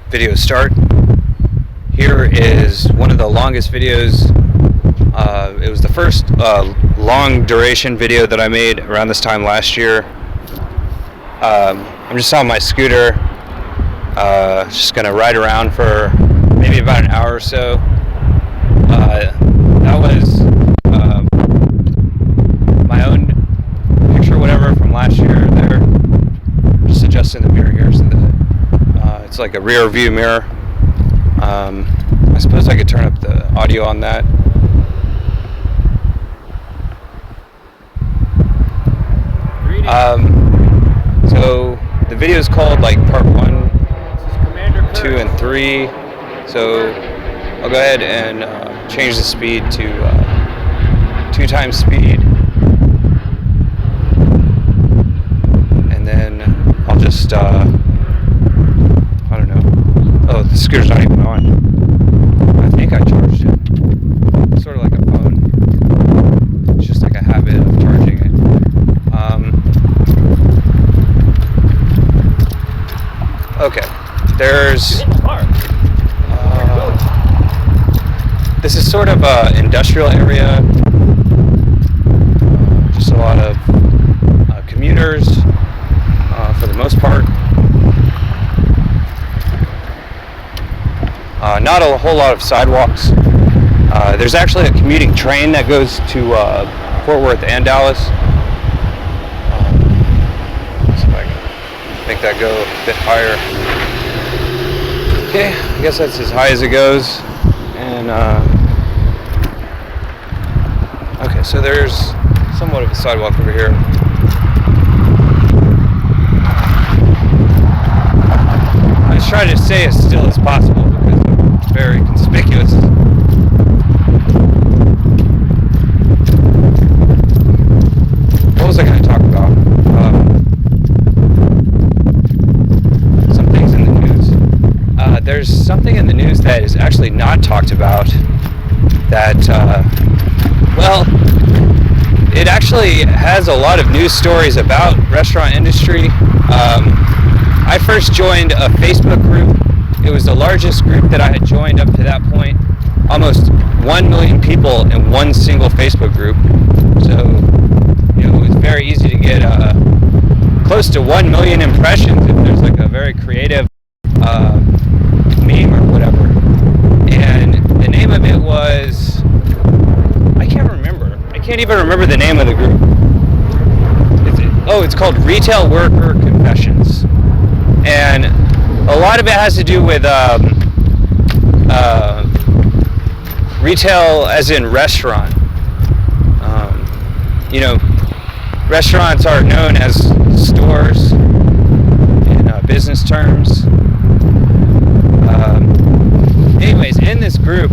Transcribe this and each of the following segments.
video start. Here is one of the longest videos. It was the first long duration video that I made around this time last year. I'm just on my scooter, just gonna ride around for maybe about an hour or so. That was my own picture, whatever, from last year. There, just adjusting the mirror here, so that it's like a rear view mirror. I suppose I could turn up the audio on that. So the video is called like part 1, 2, and 3. So I'll go ahead and change the speed to 2 times speed, and then I'll just I don't know. Oh, the scooter's not even on. I think I charged it. It's sort of like a phone. It's just like a habit of charging it. Okay, there's this is sort of a industrial area, just a lot of commuters for the most part. Not a whole lot of sidewalks. There's actually a commuting train that goes to Fort Worth and Dallas. So I can make that go a bit higher. Okay, I guess that's as high as it goes. And okay, so there's somewhat of a sidewalk over here. I just try to stay as still as possible because it's very conspicuous. What was I going to talk about? Some things in the news. There's something in the news that is actually not talked about that, well, it actually has a lot of news stories about restaurant industry. I first joined a Facebook group. It was the largest group that I had joined up to that point. Almost 1 million people in one single Facebook group. So, it was very easy to get close to 1 million impressions if there's like a very creative meme or whatever. And the name of it was, I can't remember. I can't even remember the name of the group. It's called Retail Worker Confessions. And a lot of it has to do with retail as in restaurant. Restaurants are known as stores in business terms. Anyways, in this group,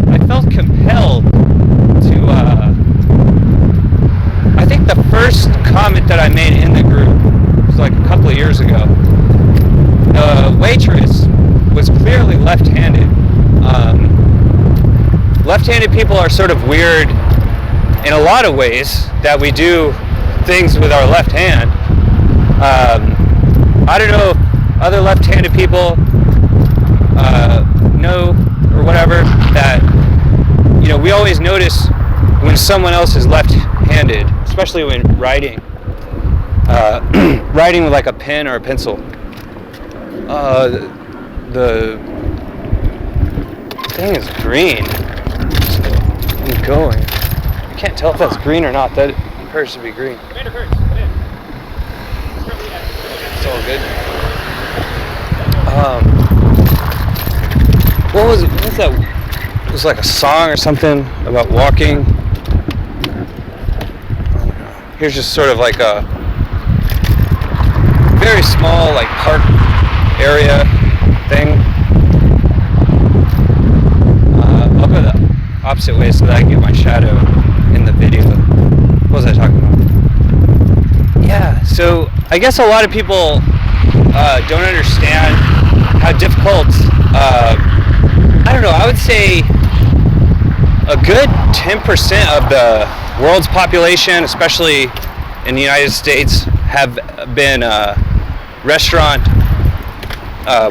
I felt compelled to, I think the first comment that I made in the group was like a couple of years ago. The waitress was clearly left-handed. Left-handed people are sort of weird in a lot of ways that we do things with our left hand. I don't know if other left-handed people know or whatever that, we always notice when someone else is left-handed, especially when writing with like a pen or a pencil. The thing is green. I'm going. I can't tell if that's green or not. That appears to be green. Commander Kurtz, come in. It's all good. What was that? It was like a song or something about walking. Here's just sort of like a very small like park area thing. I'll go the opposite way so that I can get my shadow in the video. What was I talking about? Yeah, so I guess a lot of people don't understand how difficult, I don't know, I would say a good 10% of the world's population, especially in the United States have been a restaurant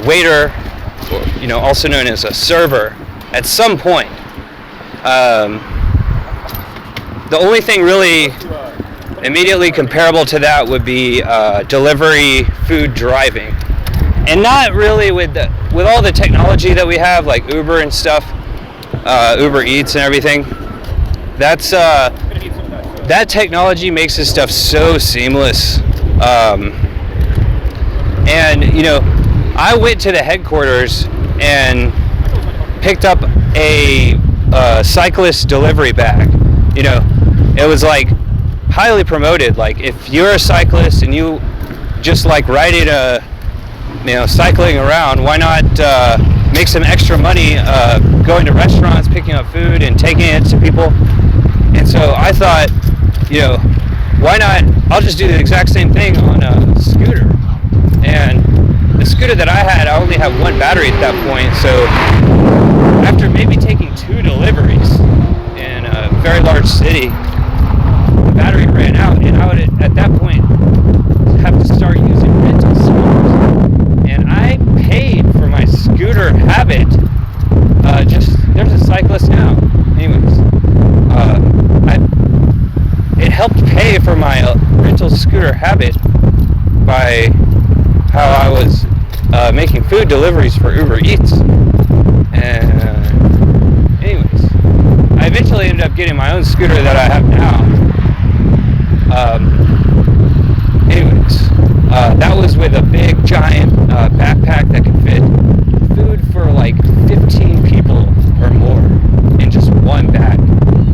waiter, or, also known as a server, at some point. The only thing really immediately comparable to that would be delivery food driving, and not really with all the technology that we have, like Uber and stuff, Uber Eats and everything. That technology makes this stuff so seamless. And I went to the headquarters and picked up a cyclist delivery bag. It was like highly promoted. Like, if you're a cyclist and you just like riding cycling around, why not make some extra money going to restaurants, picking up food and taking it to people? And so I thought, why not? I'll just do the exact same thing on a scooter. And the scooter that I had, I only had one battery at that point. So after maybe taking 2 deliveries in a very large city, the battery ran out, and I would at that point have to start using rental scooters. And I paid for my scooter habit. There's a cyclist now. Anyways, it helped pay for my rental scooter habit by how I was making food deliveries for Uber Eats. And anyways, I eventually ended up getting my own scooter that I have now. That was with a big giant backpack that could fit food for like 15 people or more in just one bag.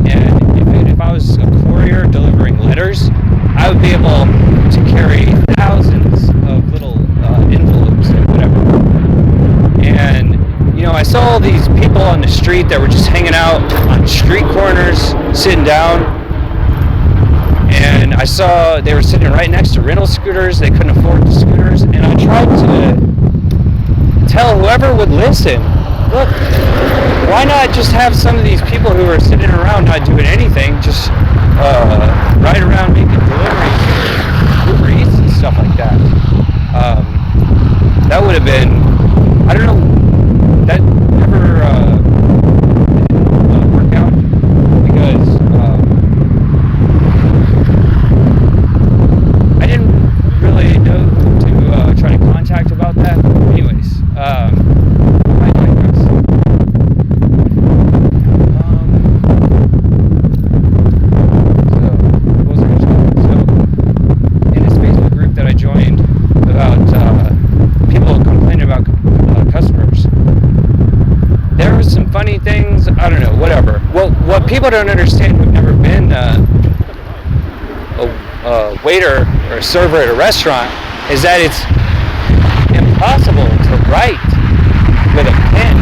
And if I was a courier delivering letters, I would be able to carry thousands of little envelopes and whatever. And I saw all these people on the street that were just hanging out on street corners, sitting down. And I saw they were sitting right next to rental scooters. They couldn't afford the scooters. And I tried to tell whoever would listen, look, why not just have some of these people who are sitting around not doing anything, just ride around making deliveries, Uber Eats and stuff like that. That would have been, I don't know, that never didn't work out, because I didn't really know who to try to contact about that. Anyways, I digress. In this Facebook group that I joined about people complaining about customers, there was some funny things. I don't know, whatever. Well, what people don't understand who've never been a waiter or a server at a restaurant is that it's impossible to write with a pen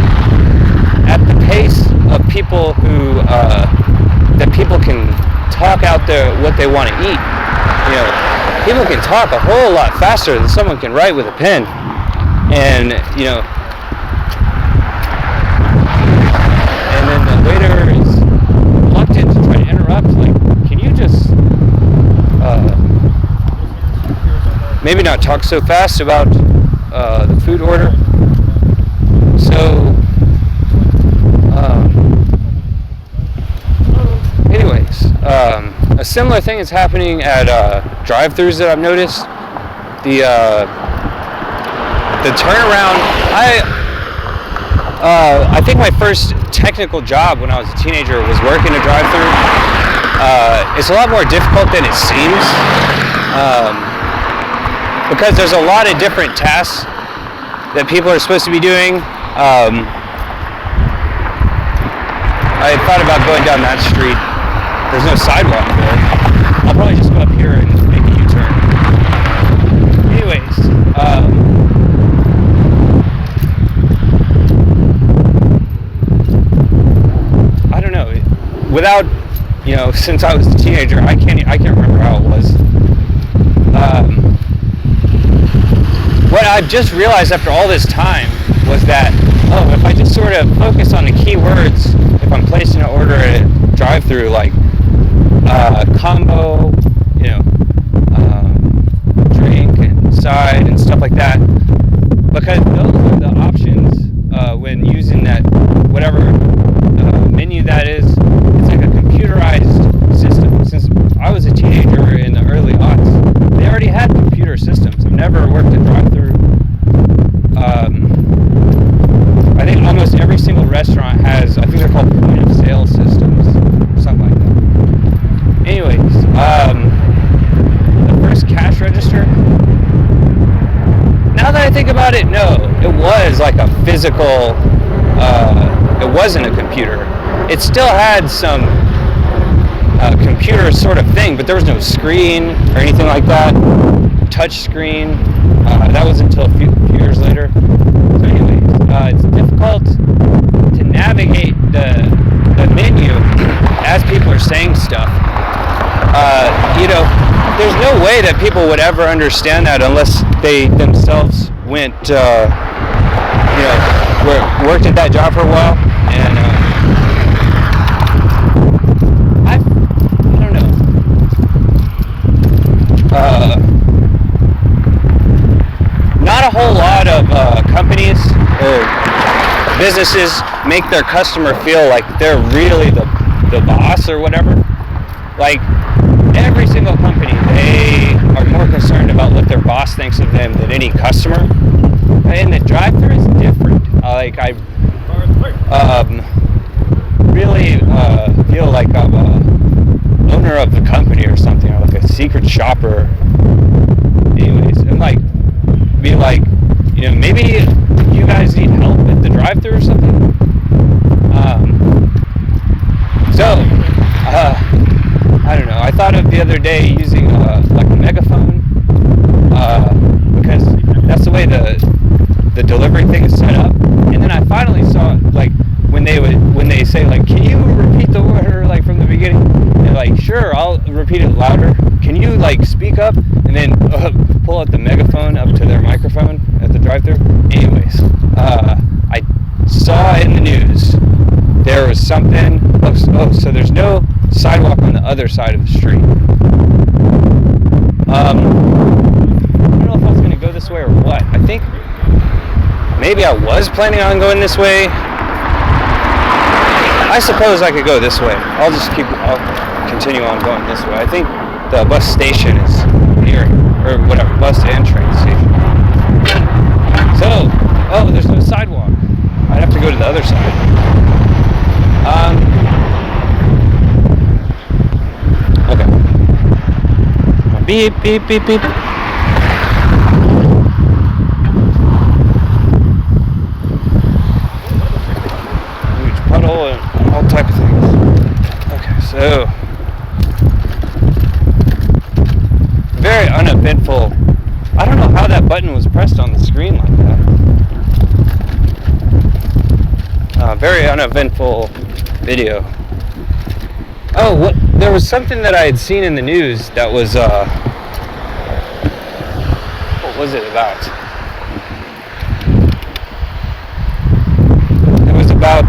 at the pace of people who that people can talk out what they want to eat. People can talk a whole lot faster than someone can write with a pen. And and then the waiter is reluctant to try to interrupt. Like, can you just maybe not talk so fast about the food order? So, anyways, a similar thing is happening at drive-thrus that I've noticed. The turnaround. I think my first technical job when I was a teenager was working a drive-thru. It's a lot more difficult than it seems. Because there's a lot of different tasks that people are supposed to be doing. I thought about going down that street. There's no sidewalk there. I'll probably just go up here and make a U-turn. Anyways, I don't know. Without, since I was a teenager, I can't remember how it was. What I've just realized after all this time was that, if I just sort of focus on the keywords, if I'm placing an order at a drive-thru, like combo, like that, because those are the options when using that whatever menu that is. It's like a computerized system. Since I was a teenager in the early aughts, they already had computer systems. I've never worked a drive-thru. I think almost every single restaurant has, I think they're called point-of-sale systems, something like that. Anyways, the first cash register, now that I think about it, no, it was like a physical, it wasn't a computer. It still had some computer sort of thing, but there was no screen or anything like that. Touch screen, that was until a few years later. So anyways, it's difficult to navigate the menu as people are saying stuff. There's no way that people would ever understand that unless they themselves went, worked at that job for a while. And I don't know. Not a whole lot of companies or businesses make their customer feel like they're really the boss or whatever. Like, every single company, they are more concerned about what their boss thinks of them than any customer. And the drive-thru is different. I really feel like I'm a owner of the company or something, or like a secret shopper. Anyways, and be like, maybe you guys need help at the drive-thru or something. I don't know. I thought of the other day using like a megaphone, because that's the way the delivery thing is set up. And then I finally saw like when they say like, can you repeat the order like from the beginning? And they're like, sure, I'll repeat it louder. Can you like speak up? And then pull out the megaphone up to their microphone at the drive-thru. Anyways, I saw in the news there was something. So there's no sidewalk on the other side of the street. I don't know if I was going to go this way or what. I think maybe I was planning on going this way. I suppose I could go this way. I'll continue on going this way. I think the bus station is near, or whatever, bus and train station. So, there's no sidewalk. I'd have to go to the other side. Okay. Beep, beep, beep, beep. Huge puddle and all type of things. Okay, so very uneventful. I don't know how that button was pressed on the screen like that. Very uneventful video. There was something that I had seen in the news that was, what was it about? It was about,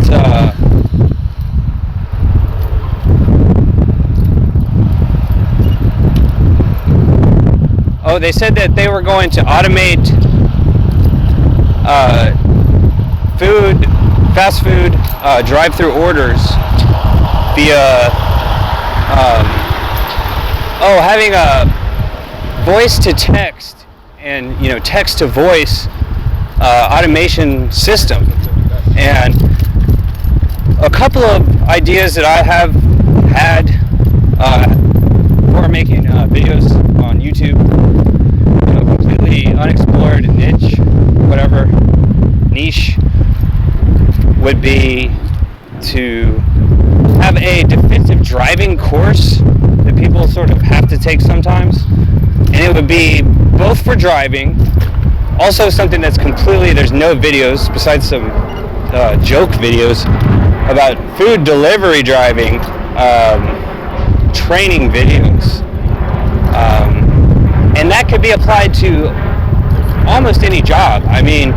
they said that they were going to automate, fast food, drive-through orders via having a voice to text and text to voice automation system. And a couple of ideas that I have had for making videos on YouTube, completely unexplored niche would be to have a defensive driving course that people sort of have to take sometimes, and it would be both for driving, also something that's there's no videos besides some joke videos about food delivery driving, training videos, and that could be applied to almost any job. I mean,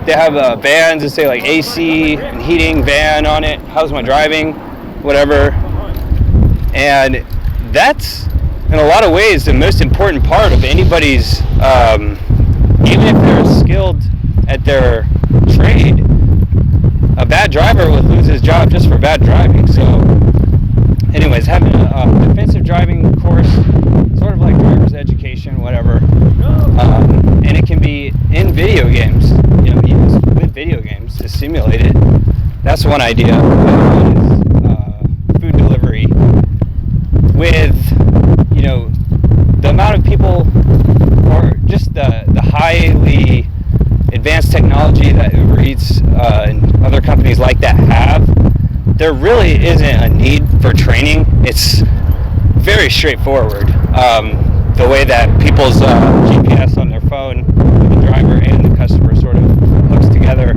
they have vans that say like AC and heating van on it. How's my driving? Whatever. And that's in a lot of ways, the most important part of anybody's, even if they're skilled at their trade, a bad driver would lose his job just for bad driving. So anyways, having a defensive driving course, sort of like driver's education, whatever, and it can be in video games, use with video games to simulate it. That's one idea. The other one is food delivery with, the amount of people, or just the highly advanced technology that Uber Eats and other companies like that have. There really isn't a need for training. It's very straightforward. The way that people's GPS on their phone, the driver and the customer sort of hooks together,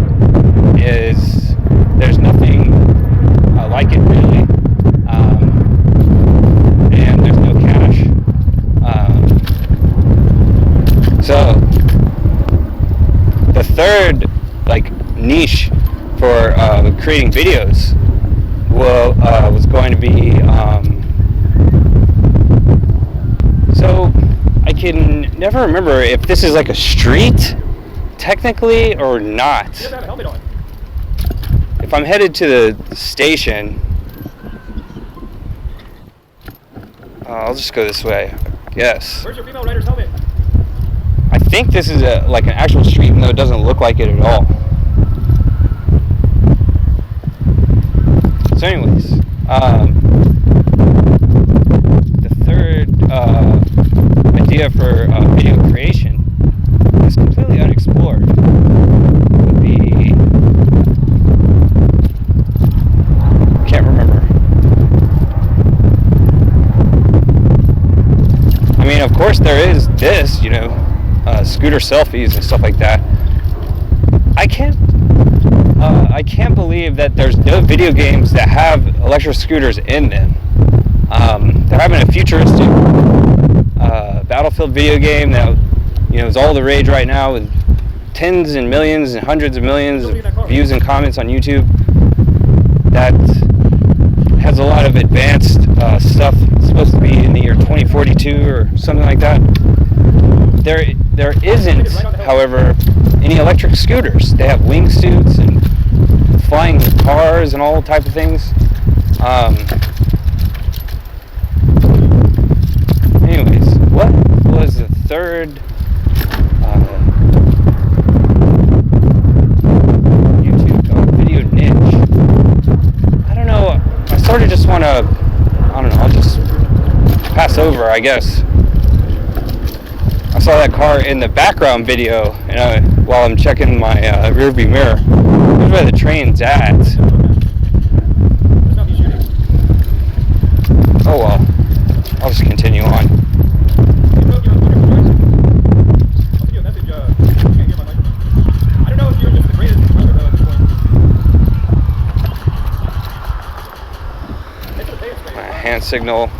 is there's nothing like it really. And there's no cache. So the third niche for creating videos was going to be so I can never remember if this is like a street technically or not. You have to have a helmet on. If I'm headed to the station, I'll just go this way, I guess. Where's your female rider's helmet? I think this is like an actual street, even though it doesn't look like it at all. So anyways, the third idea for video creation is completely unexplored. Would be, can't remember. I mean, of course there is this, scooter selfies and stuff like that. I can't believe that there's no video games that have electric scooters in them. They're having a futuristic Battlefield video game that is all the rage right now, with tens and millions and hundreds of millions of views and comments on YouTube. That has a lot of advanced stuff. It's supposed to be in the year 2042 or something like that. There isn't, however, any electric scooters. They have wingsuits and flying cars and all type of things. Anyways, what was the third YouTube video niche? I don't know. I sort of just want to, I'll just pass over, I guess. I saw that car in the background video, while I'm checking my rearview mirror. Here's where the train's at. Oh well, I'll just continue on. My hand signal.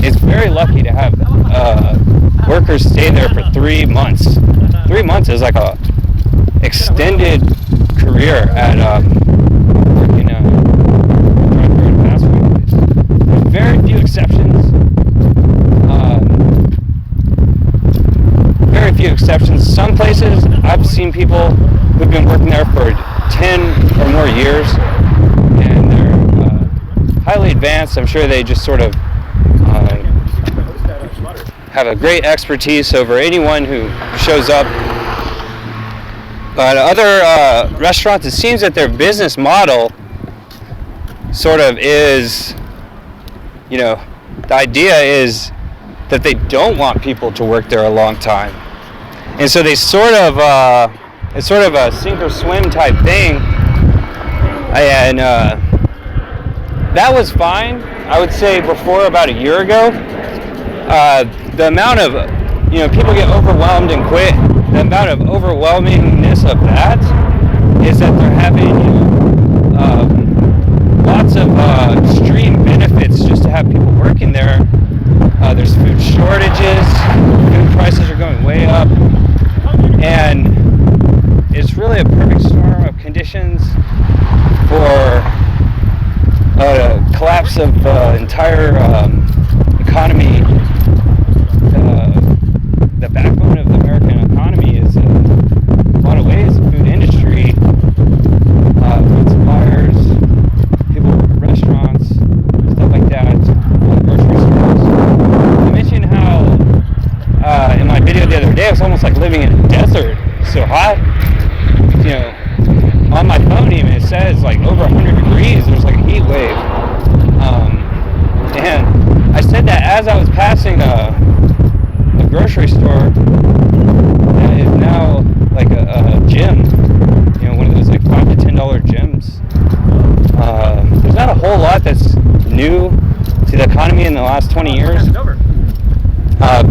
Is very lucky to have workers stay there for 3 months. 3 months is like a extended career at working driver at a fast food place. There's very few exceptions. Very few exceptions. Some places I've seen people who've been working there for 10 or more years, and they're highly advanced. I'm sure they just sort of have a great expertise over anyone who shows up. But other restaurants, it seems that their business model sort of is, the idea is that they don't want people to work there a long time. And so they sort of, it's sort of a sink or swim type thing And that was fine. I would say before about a year ago. The amount of, people get overwhelmed and quit. The amount of overwhelmingness of that is that they're having lots of extreme benefits just to have people working there. There's food shortages, food prices are going way up, and it's really a perfect storm of conditions for a collapse of the entire economy. The backbone of the American economy is, in a lot of ways, the food industry, food suppliers, people, restaurants, stuff like that, grocery stores. I mentioned how in my video the other day, it was almost like living in a desert. It's so hot. On my phone even it says like over 100 degrees. There's like a heat wave. And I said that as I was passing a grocery store that is now like a gym, one of those like $5 to $10 gyms. There's not a whole lot that's new to the economy in the last 20 years.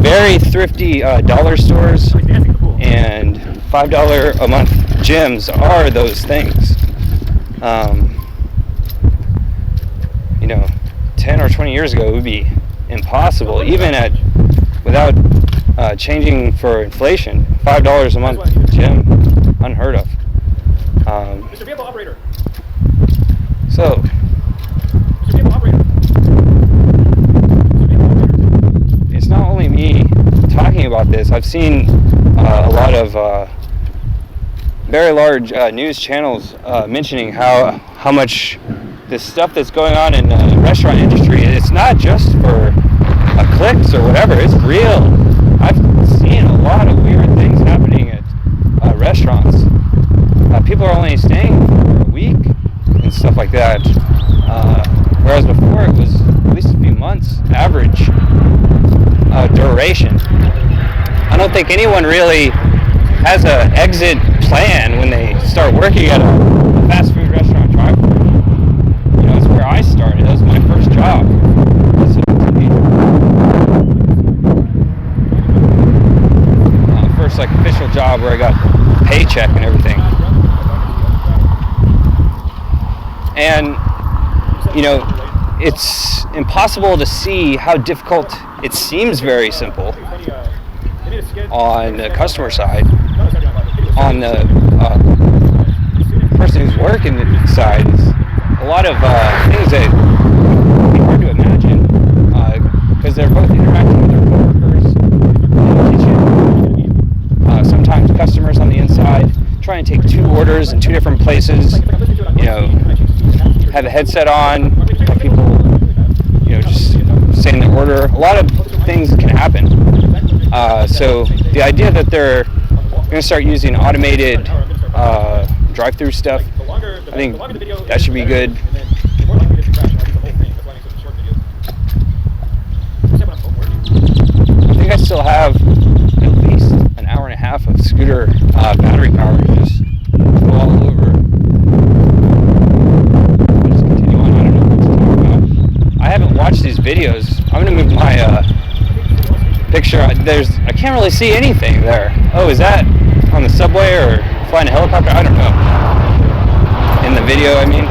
Very thrifty dollar stores and $5 a month gyms are those things. 10 or 20 years ago it would be impossible, even without changing for inflation. $5 a month gym, unheard of. Mr. Vehicle Operator. So, Mr. Vehicle Operator. it's not only me talking about this. I've seen a lot of very large news channels mentioning how much this stuff that's going on in the restaurant industry, it's not just for clicks or whatever, it's real. I've seen a lot of weird things happening at restaurants. People are only staying for a week and stuff like that, whereas before it was at least a few months average duration. I don't think anyone really has an exit plan when they start working at a fast food restaurant drive-thru. It's where I started. That was my first job. First official job where I got a paycheck and everything. And it's impossible to see how difficult it seems. Very simple on the customer side. On the person who's working side, is a lot of things that would be hard to imagine because they're both interacting with their coworkers in the kitchen. Sometimes customers on the inside try and take two orders in two different places. Have a headset on, have people, just saying their order. A lot of things can happen. So the idea that they're going to start using automated drive-through stuff, I think that should be good. I think I still have at least an hour and a half of scooter battery power to just go all over. I'll just continue on. I don't know what to talk about. I haven't watched these videos. I'm going to move my picture. I can't really see anything there. Oh, is that on the subway or flying a helicopter? I don't know. In the video, I mean.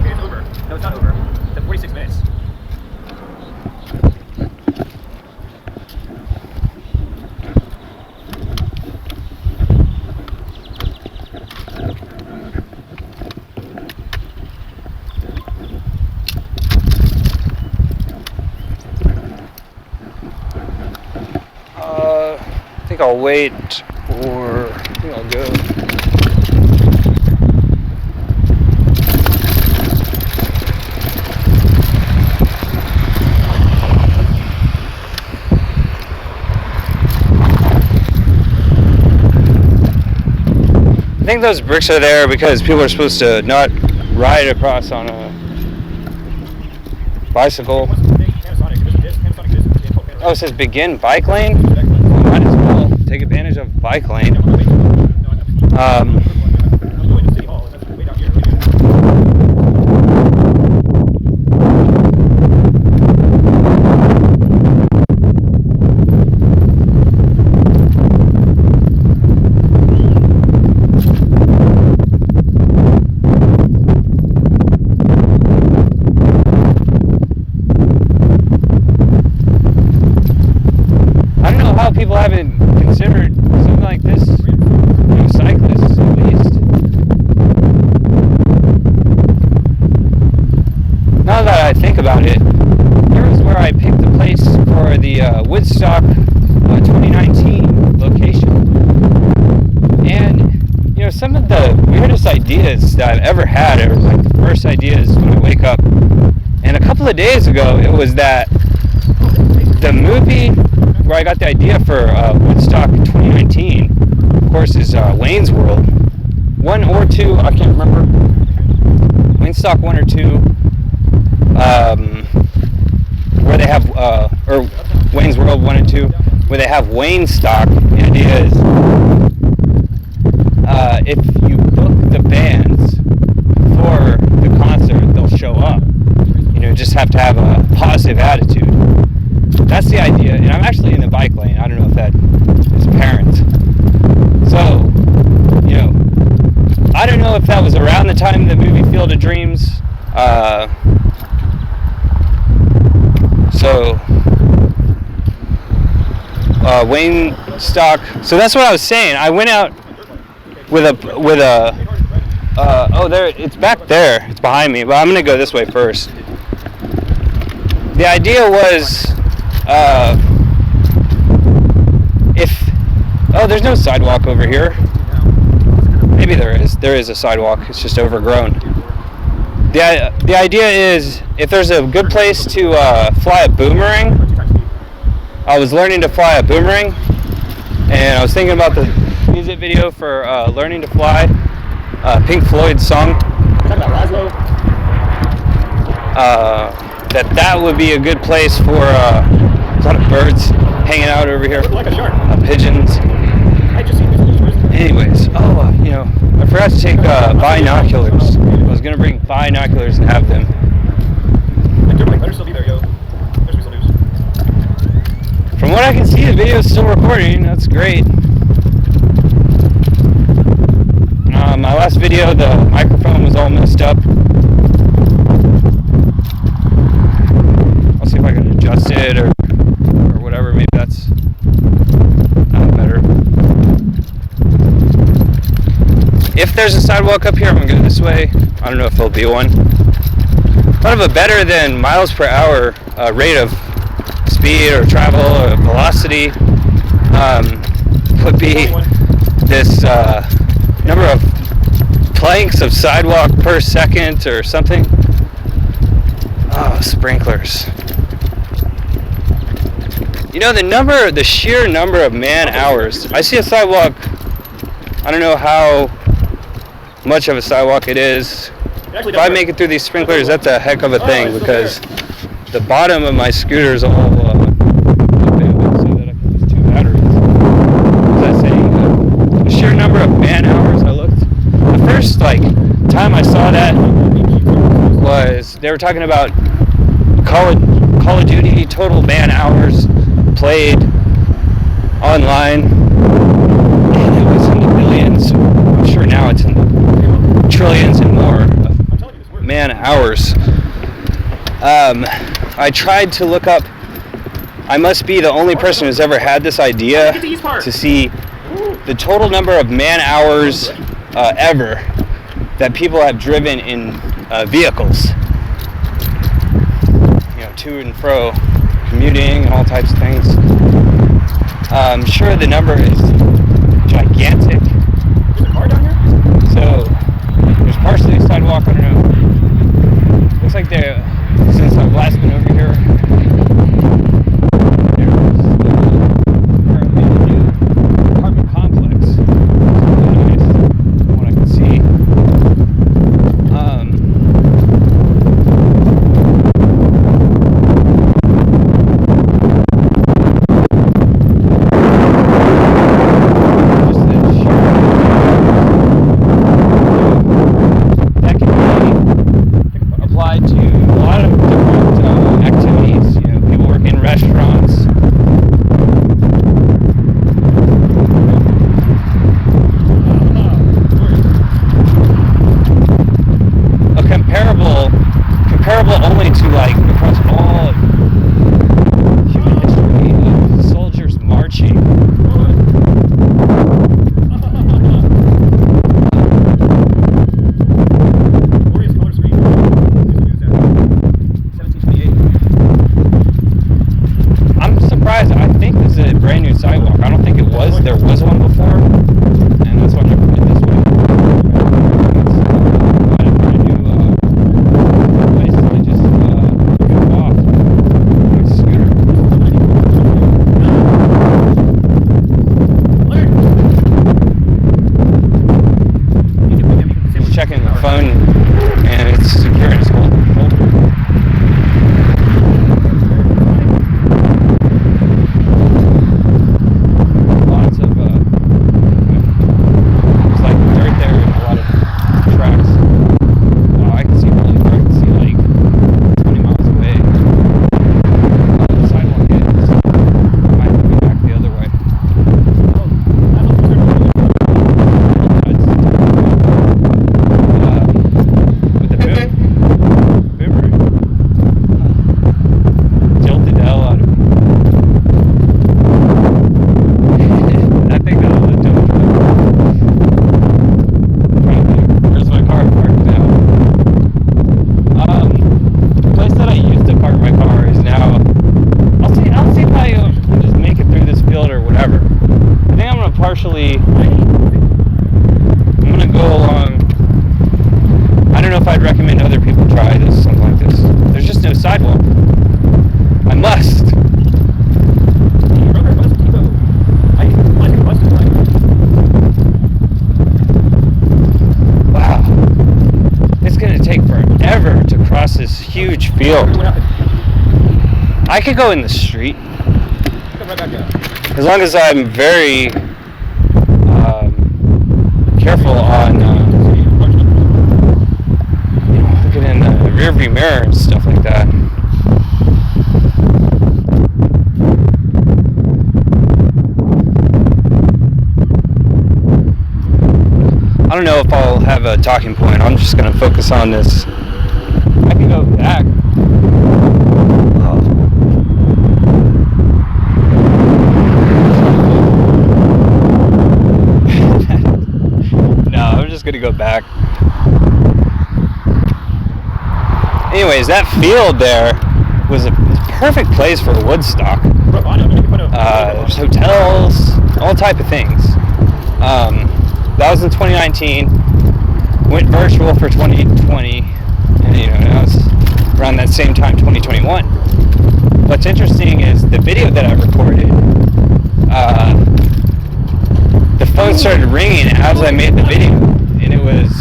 Okay, it's over. No, it's not over. It's at 46 minutes. I think I'll wait, or I think I'll go. I think those bricks are there because people are supposed to not ride across on a bicycle. Oh, it says begin bike lane? take advantage of bike lane. No, I'm going to City Hall, and that's way down here. I don't know how people haven't considered something like this, cyclists at least. Now that I think about it, here is where I picked the place for the Woodstock 2019 location. And, some of the weirdest ideas that I've ever had are like the first ideas when I wake up. And a couple of days ago, it was that the movie where I got the idea for Woodstock 2019, of course, is Wayne's World. 1 or 2, I can't remember. Woodstock 1 or 2, where they have, or Wayne's World 1 and 2, where they have Wayne stock. The idea is, if you book the bands for the concert, they'll show up. Just have to have a positive attitude. That's the idea, and I'm actually in the bike lane. I don't know if that is apparent. So, I don't know if that was around the time of the movie Field of Dreams. Wayne stock. So that's what I was saying. I went out with a. There. It's back there. It's behind me. But I'm gonna go this way first. The idea was. There's no sidewalk over here. Maybe there is. There is a sidewalk. It's just overgrown. The idea is, if there's a good place to fly a boomerang. I was learning to fly a boomerang, and I was thinking about the music video for Learning to Fly, Pink Floyd's song. That would be a good place for a lot of birds hanging out over here. Like a shark. Pigeons. I just seen this. Anyways, I forgot to take binoculars. I was gonna bring binoculars and have them. Better still be there, yo. There's some news. From what I can see, the video is still recording. That's great. My last video, the microphone was all messed up. I'll see if I can adjust it or whatever. Maybe that's better. If there's a sidewalk up here, I'm gonna go this way. I don't know if there'll be one. Kind of a better than miles per hour rate of speed or travel or velocity would be this number of planks of sidewalk per second or something. Oh, sprinklers. The sheer number of man hours. I see a sidewalk. I don't know how much of a sidewalk it is. If I make it through these sprinklers, that's a heck of a thing, because the bottom of my scooter is all open so that I can use 2 batteries. What was I saying? The sheer number of man hours I looked. The first time I saw that was they were talking about Call of Duty total man hours played online, and it was in the billions. I'm sure now it's in the trillions and more. Man hours. I tried to look up. I must be the only person who's ever had this idea to see the total number of man hours ever that people have driven in vehicles. To and fro, commuting and all types of things. I'm sure the number is gigantic. There's a car down here? So there's partially a sidewalk. I don't know. Looks like since I've last been over here, there's currently a new apartment complex. It's really nice from what I can see. brand new sidewalk. I don't think it was. There was one before, and that's why I never went this way. It's not a brand new place. I just drove off my scooter. Just checking the phone, and it's secure. It's hold. Lots of there's like dirt there and a lot of tracks. Wow, I can see really far. I can see like 20 miles away. The sidewalk is. Might go back the other way. With the boomer tilted the hell out of him. I think that was a dumb truck. Where's my car parked now? The place that I used to park my car is now. I'll see if I just make it through this field or whatever. I think I'm gonna partially. I'm gonna go along. I don't know if I'd recommend other people try this, something like this. There's just no sidewalk. I must. Wow. It's gonna take forever to cross this huge field. I could go in the street. As long as I'm very careful on looking in the rearview mirror and stuff like that. I don't know if I'll have a talking point. I'm just going to focus on this. I can go back. No, I'm just going to go back. Anyways, that field there was a perfect place for Woodstock. There's hotels, all type of things. That was in 2019. Went virtual for 2020, and that was around that same time, 2021. What's interesting is the video that I recorded. The phone started ringing as I made the video, and it was.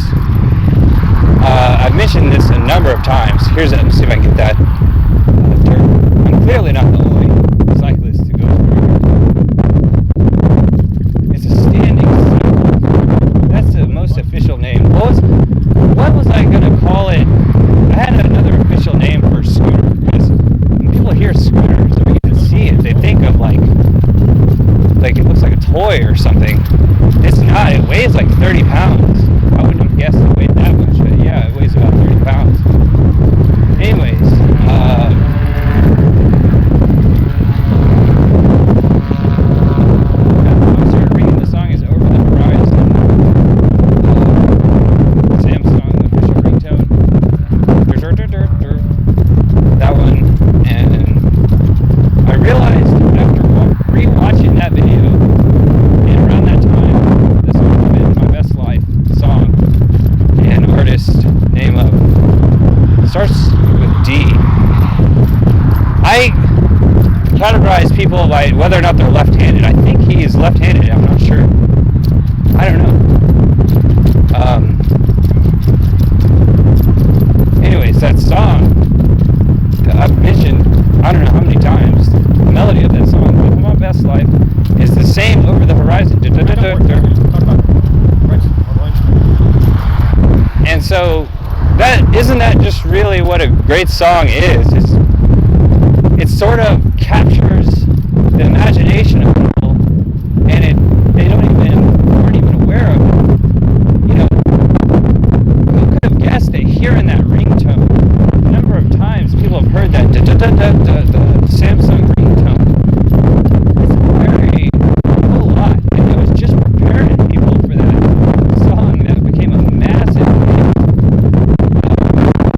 I've mentioned this a number of times. Let me see if I can get that dirt. I'm clearly not the only cyclist to go through here. It's a standing cycle. That's the most official name. What was I gonna call it? I had another official name for a scooter, because when people hear scooters or even see it, they think of like it looks like a toy or something. It's not. It weighs like 30 pounds. I wouldn't have guessed it weighed that much, but yeah, it weighs about 30 pounds. Anyways, I started reading the song is Over the Horizon. Samsung official ringtone. That one, and I realized after rewatching that video, and around that time, this would have been My Best Life song, and artist name of starts with D. I categorize people by whether or not they're left-handed. I think he is left-handed. I'm not sure. I don't know. Anyways, that song that I've mentioned, I don't know how many times, the melody of that song, My Best Life, is the same Over the Horizon. And so, isn't that just really what a great song is? It sort of captures the imagination of people, and they weren't even aware of it. Who could have guessed that hearing that ringtone, the number of times people have heard that the Samsung ringtone, it's a whole lot, and it was just preparing people for that song that became a massive hit.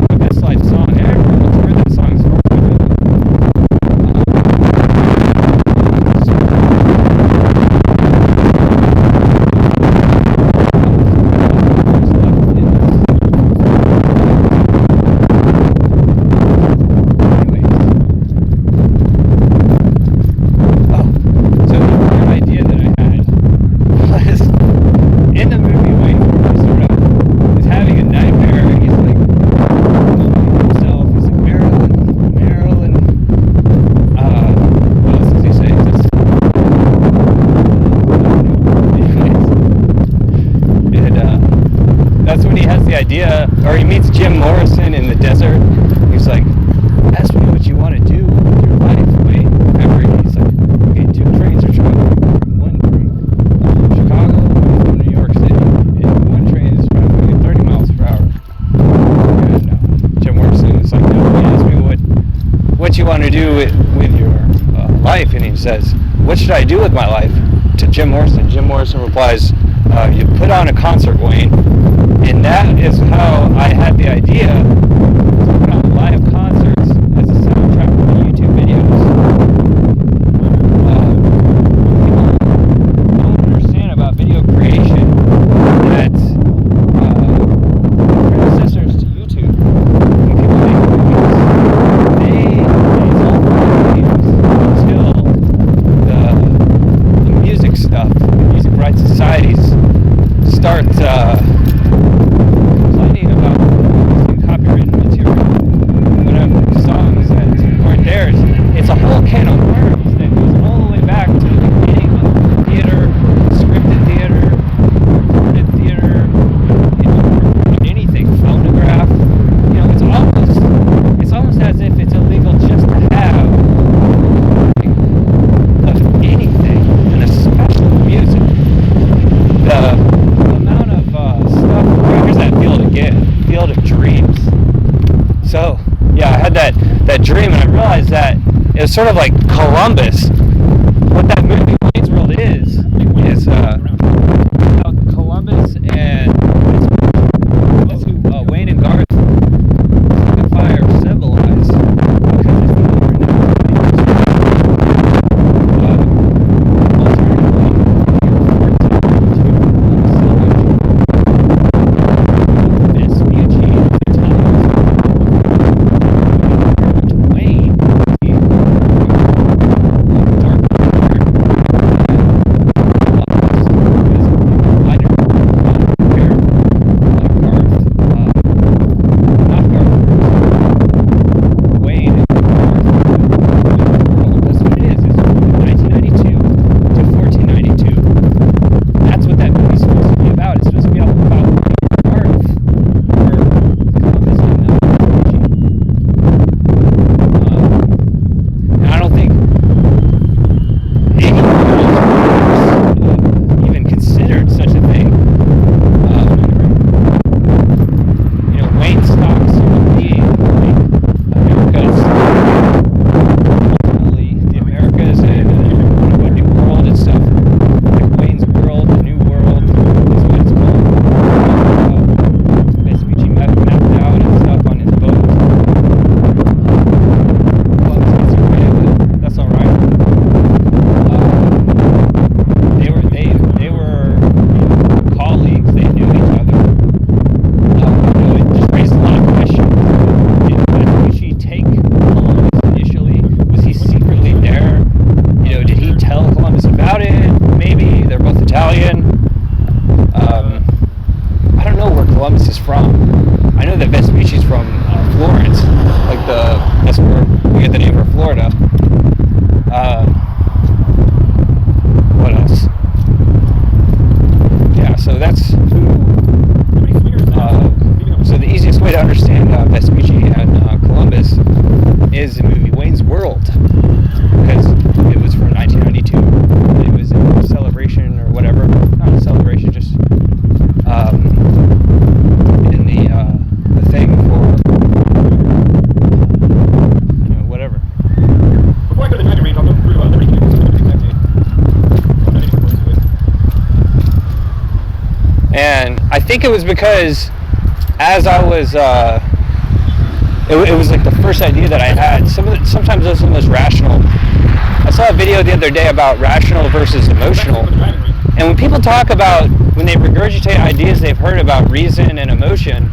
The Best Life song, everyone's heard that song. Morrison in the desert. He's like, ask me what you want to do with your life. Wait, remember, he's like, okay, 2 trains are traveling. One train from Chicago, one from New York City, and one train is traveling at 30 miles per hour. And Jim Morrison is like, no, he asked me what you want to do with your life, and he says, what should I do with my life? To Jim Morrison. Jim Morrison replies, you put on a concert, Wayne. And that is how I had the idea to put on live concerts as a soundtrack for YouTube videos. People don't understand about video creation that predecessors to YouTube, when people make movies, it's all until the music stuff, the music rights societies start complaining about using copyrighted material, whatever, songs that aren't theirs. It's a whole can of worms that goes all the way back to the beginning of theater, scripted theater, recorded theater, anything, phonograph. It's almost as if it's illegal just to have of anything, and especially music. The amount of stuff, here's that field again, field of dreams. So, yeah, I had that dream, and I realized that it was sort of like Columbus. What that movie Wayne's World is about Columbus and who Wayne and Garth signify or symbolize, because it's the I think it was because as I was, it was like the first idea that I had. Sometimes those are the most rational. I saw a video the other day about rational versus emotional. And when people talk about, when they regurgitate ideas they've heard about reason and emotion,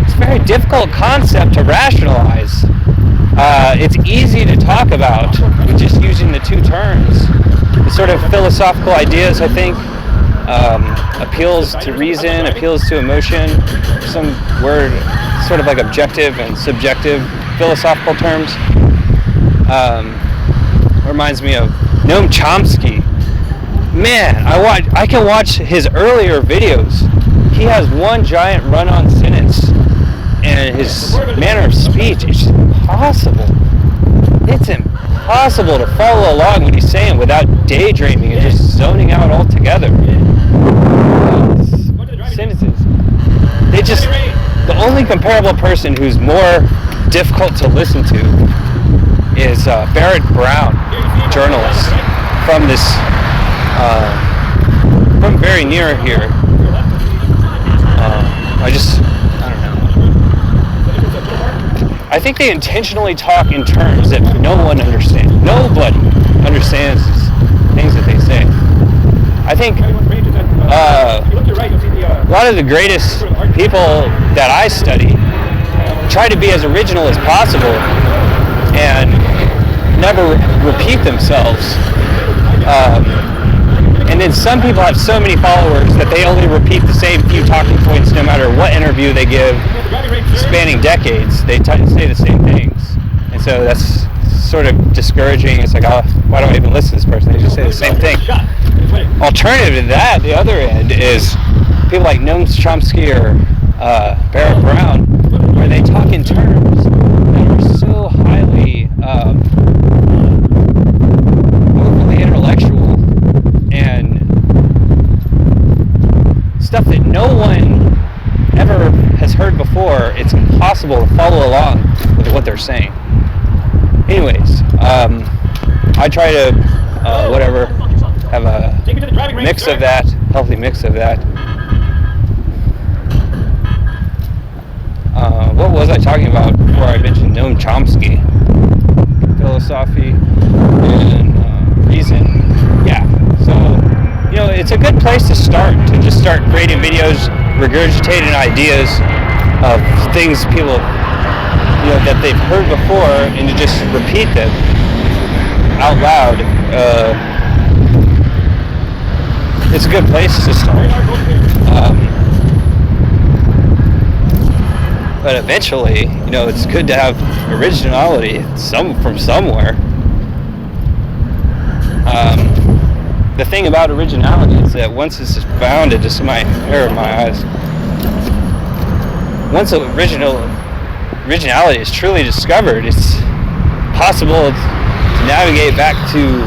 it's a very difficult concept to rationalize. It's easy to talk about with just using the two terms. The sort of philosophical ideas, I think, appeals to reason, appeals to emotion, some word, sort of like objective and subjective philosophical terms. Reminds me of Noam Chomsky. Man, I can watch his earlier videos. He has one giant run-on sentence and his manner of speech, it's just impossible. It's impossible to follow along what he's saying without daydreaming and just zoning out altogether. Sentences. The only comparable person who's more difficult to listen to is Barrett Brown, journalist from from very near here. I don't know. I think they intentionally talk in terms that no one understands. Nobody understands things that they say. I think a lot of the greatest people that I study try to be as original as possible and never repeat themselves. And then some people have so many followers that they only repeat the same few talking points no matter what interview they give, spanning decades. They say the same things. And so that's sort of discouraging. It's like, oh, why do I even listen to this person? They just say the same thing. Alternative to that, the other end, is people like Noam Chomsky or Barrett Brown, where they talk in terms that are so highly overly intellectual and stuff that no one ever has heard before. It's impossible to follow along with what they're saying. Anyways, I try to have a mix of that, healthy mix of that. What was I talking about before I mentioned Noam Chomsky? Philosophy and reason. Yeah. So, it's a good place to start, to just start creating videos, regurgitating ideas of things people, that they've heard before, and to just repeat them out loud. It's a good place to start. But eventually, it's good to have originality from somewhere. The thing about originality is that once it's found, it just might err in my eyes. Once originality is truly discovered, it's possible to navigate back to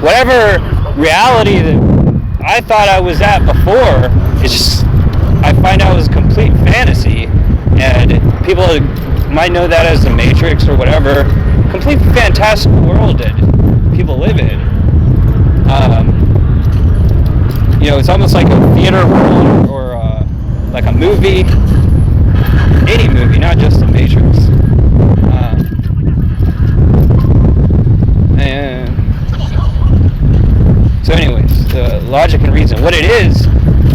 whatever reality that I thought I was at before. I find out it was complete fantasy, and people might know that as the Matrix or whatever. Complete fantastical world that people live in. It's almost like a theater world or like a movie, any movie, not just the Matrix. And so anyways, the logic and reason. What it is,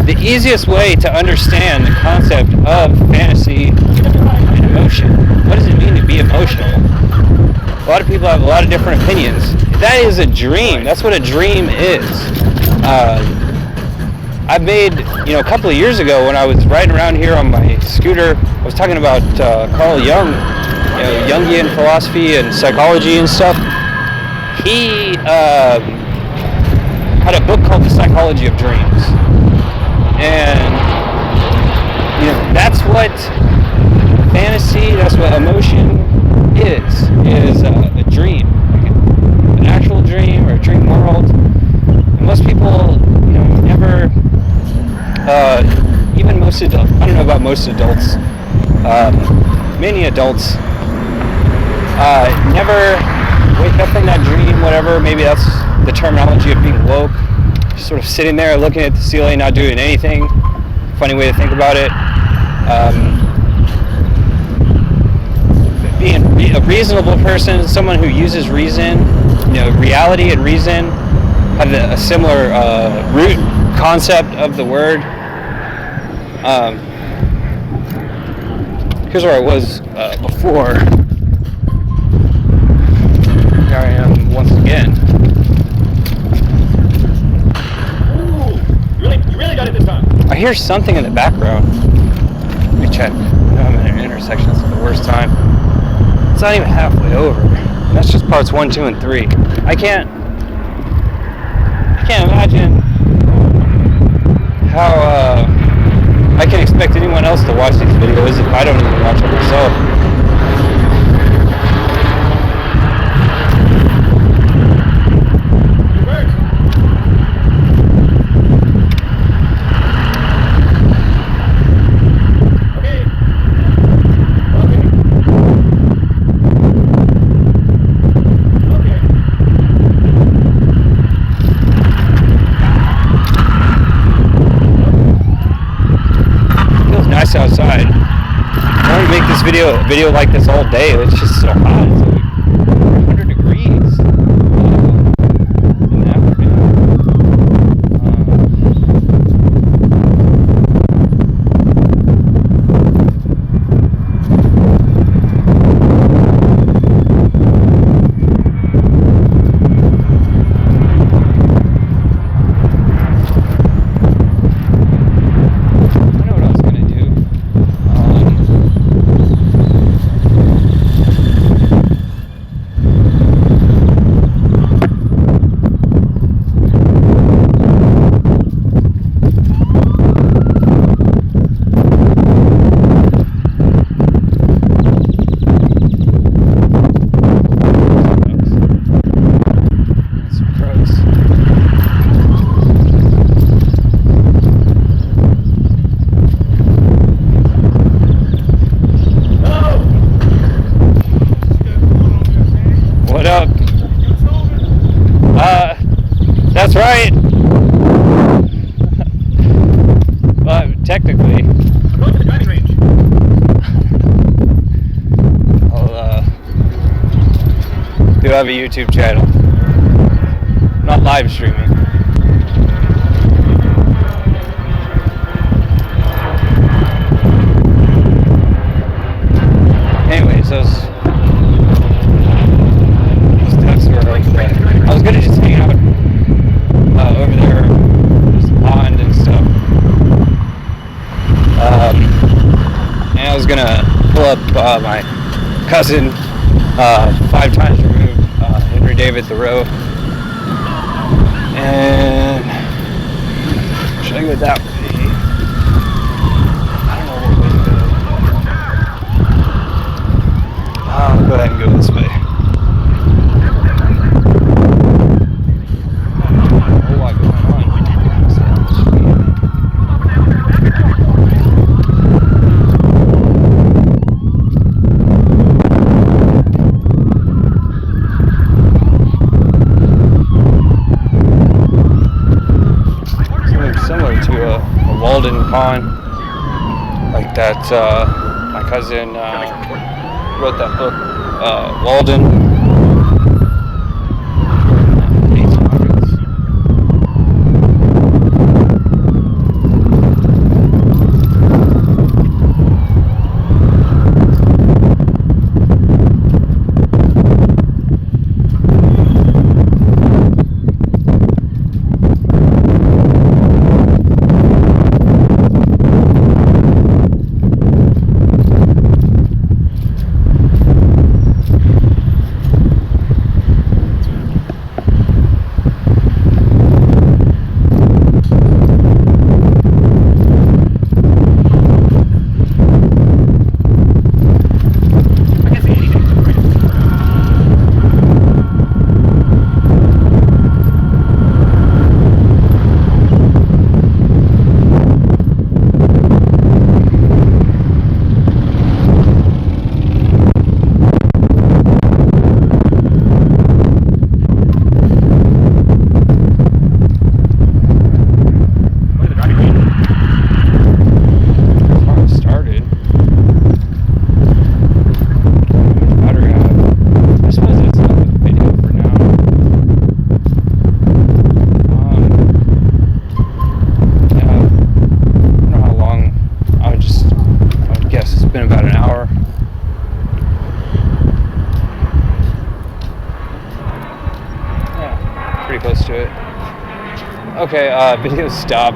the easiest way to understand the concept of fantasy and emotion. What does it mean to be emotional? A lot of people have a lot of different opinions. That is a dream. That's what a dream is. I made, a couple of years ago when I was riding around here on my scooter, I was talking about Carl Jung, Jungian philosophy and psychology and stuff. He had a book called The Psychology of Dreams. And, that's what fantasy, that's what emotion is a dream. An actual dream or a dream world. And most people, never, even most adults, I don't know about most adults, many adults never wake up from that dream, whatever, maybe that's the terminology of being woke, just sort of sitting there looking at the ceiling, not doing anything. Funny way to think about it. Being a reasonable person, someone who uses reason, reality and reason have a similar root concept of the word. Here's where I was before. Here I am once again. Ooh, you really got it this time. I hear something in the background. Let me check. I'm at an intersection. It's the worst time. It's not even halfway over. That's just parts 1, 2, and 3. I can't imagine how I can expect anyone else to watch these videos if I don't even watch them myself. Outside. I want to make this video like this all day. It's just so hot. It's like 100 degrees in the afternoon. That's right. Well, technically. I'm going to the driving range. I'll do have a YouTube channel. I'm not live streaming. Anyways, those ducks were like that. I was gonna just hang out over there, there's a pond and stuff. And I was gonna pull up my cousin, 5 times removed, Henry David Thoreau. And should I go that way? I don't know what way to go. I'll go ahead and go this way. Walden Pond, like that. My cousin wrote that book, Walden. 1800s. Pretty close to it. Okay, video stop.